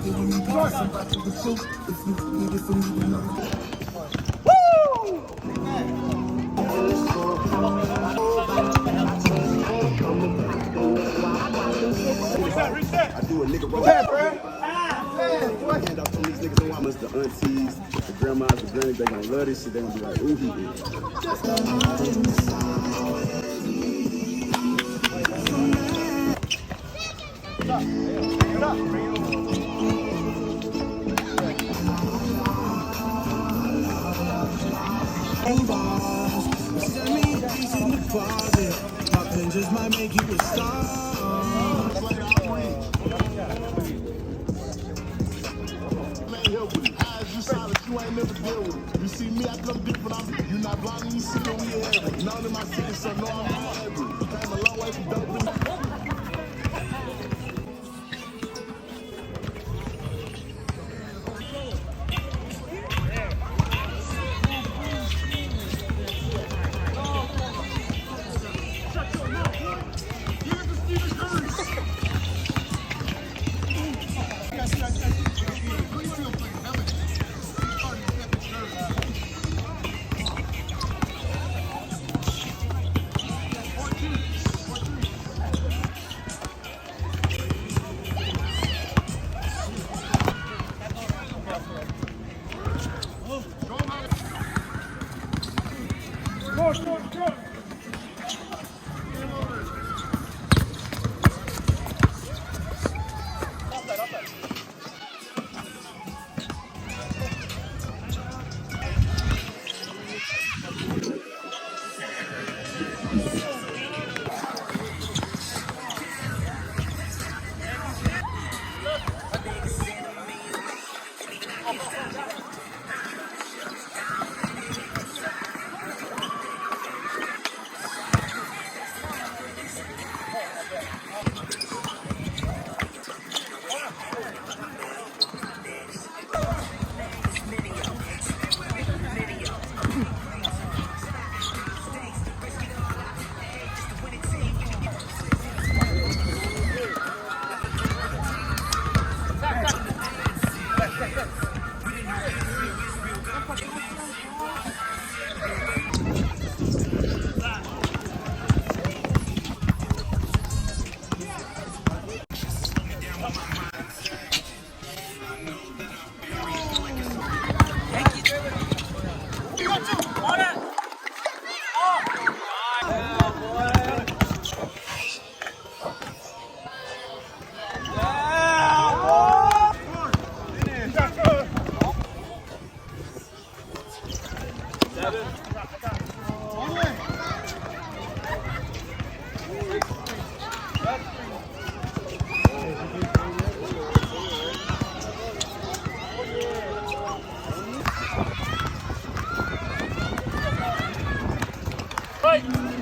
I do a nigga roll. What's bro? Hand off to these niggas and mamas, the aunties, the grandmas, the grannies, they gonna love this shit. They gonna be like, ooh, he is. Just might make you a star. You ain't never deal with it. You see me, I come different. You not blind, you see what we have. None of my cities, so no, I'm not happy. Came a long way from dope. Right.